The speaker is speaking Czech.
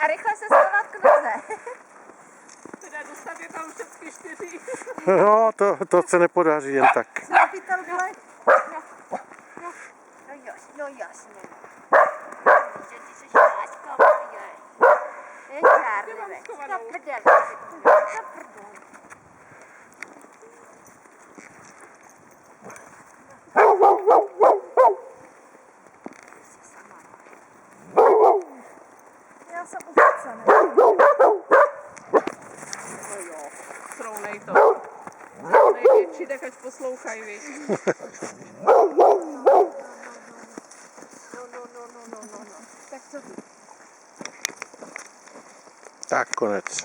A rychle se schovat k noze. Teda dostat je tam všechny 4. No, to se nepodaří jen tak. Chlapitel vyle. No jasně. Že ty jsi láska moje. Je žárlivec. To prdel. To prdel. Já jsem uchacená. No jo, srovnej to. Srovnej větší, tak ať poslouchají, víš. No. Tak co ty? Tak konec.